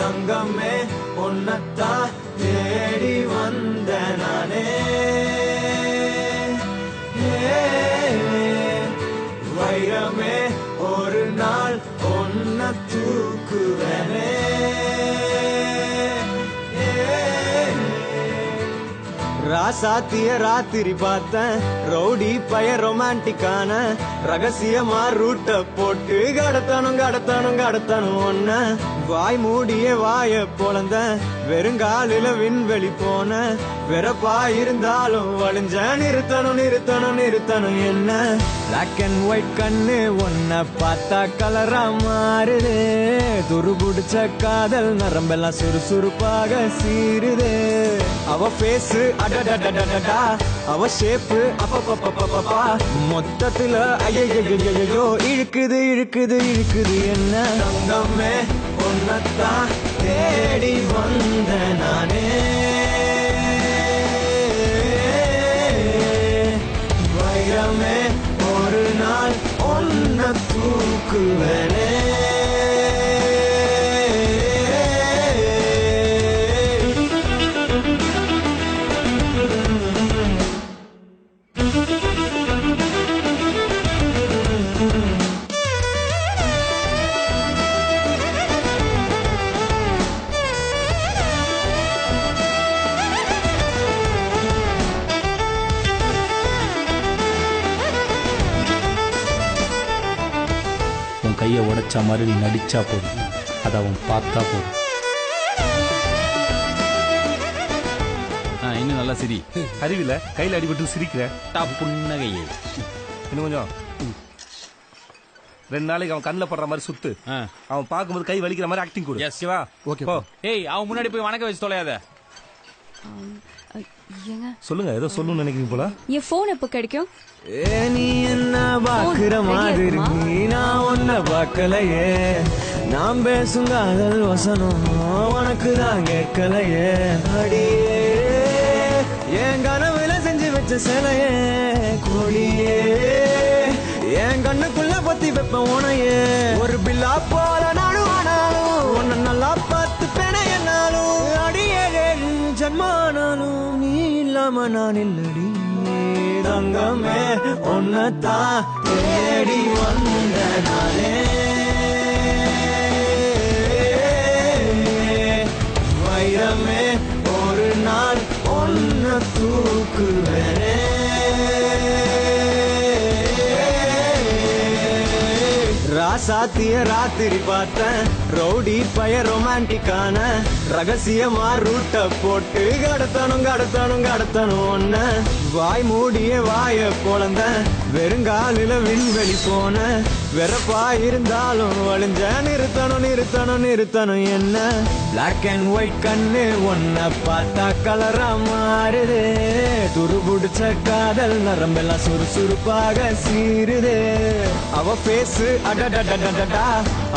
தங்கமே உன்னத்தான் தேடி வந்த நானே வைரமே ஒரு நாள் ஒன்ன தூக்குவனே ராசாத்திய ராத்திரி பார்த்தேன் ரவுடி பய ரொமான்டிக்கான ரகசியமா ரூட்ட போட்டு கடத்தணும் ஒன்ன வாய் மூடிய வாய பொழந்த வெறுங்காலில விண்வெளி போன வெறப்பா இருந்தாலும் வழிஞ்ச நிறுத்தணும் என்ன பிளாக் அண்ட் ஒயிட் கண்ணு ஒன்ன பார்த்தா கலரா மாறுது துருபுடிச்ச காதல் நரம்பெல்லாம் சுறுசுறுப்பாக சீருது அவ பேசு அடடடடடா அவ ஷேப்பு அப்பப்பப்பப்பப்பா மொத்தத்துல ஐயோ இழுக்குது என்ன தங்கமே உன்னத்தான் தேடி வந்த நானே வைரமே ஒரு நாள் ஒன்ன தூக்குவனே உன் கையை உடைச்ச மாதிரி நீ நடிச்சா போதும், அதை அவன் பார்த்தா போதும். இன்னும் நல்லா சிரி. அறிவில கையில் அடிபட்டு சிரிக்கிற புன்னகையே. இன்னும் கொஞ்சம் 2 நாளைக்கு அவன் கண்ணில் படுற மாதிரி சுத்து. அவன் பார்க்கும்போது கை வலிக்கிற மாதிரி ஆக்டிங் கொடு. சிவா ஓகே. ஏய் அவன் முன்னாடி போய் வணக்கம் வச்சு தொலையாத. சொல்லுங்க, ஏதோ சொல்லணும்னு நினைக்கிறீங்க போல. என் போன் எப்ப கிடைக்கும்? நீ என்ன பாக்குற மாதிரி நான் ஒன்ன பாக்கலையே, நான் பேசும் காதல் வசனம் உனக்கு தான் கேட்கலையே. அடியே என் கனவுல செஞ்சு வச்ச சிலையே கொடியே என் கண்ணுக்குள்ள பத்தி வைப்ப உனையே. ஒரு பில்லா போல நானும் ஆனாலும் உன்ன நல்லா பார்த்து பெண என்னாலும் அடியே ஜன்மானாலும் நீ இல்லாம நான் இல்லடி. தங்கமே உன்னத்தான் தேடி வந்த நானே வைரமே ஒரு நாள் ஒன்ன தூக்குவனே. ராசாத்திய ராத்திரி பார்த்தேன் ரவுடி பய ரொமான்டிக்கான ரகசியமா ரூட்ட போட்டு கடத்தணும் ஒன்ன வாய் மூடிய வாய பொழந்த வெறுங்காலில விண்வெளி போன வெறப்பா இருந்தாலும் வழிஞ்ச நிறுத்தணும் என்ன பிளாக் அண்ட் ஒயிட் கண்ணு ஒன்ன பார்த்தா கலரா மாறுது துருபுடிச்ச காதல் நரம்பெல்லாம் சுறுசுறுப்பாக சீருது அவ பேசு அடடடடடா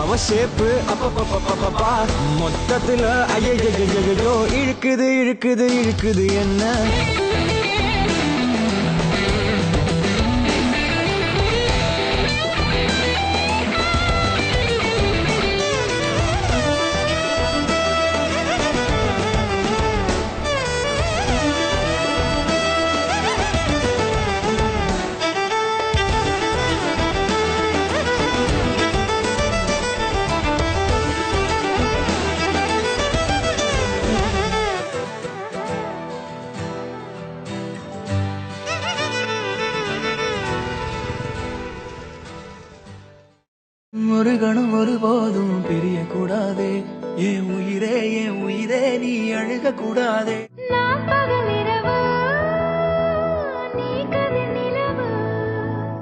அவ ஷேப்பு அப்பப்பப்பப்பப்பா மொத்தத்துல ஐயோ இழுக்குது என்ன ஒரு கணம் ஒருபோதும் பிரிய கூடாதே, என் உயிரே நீ அழுக கூடாதே.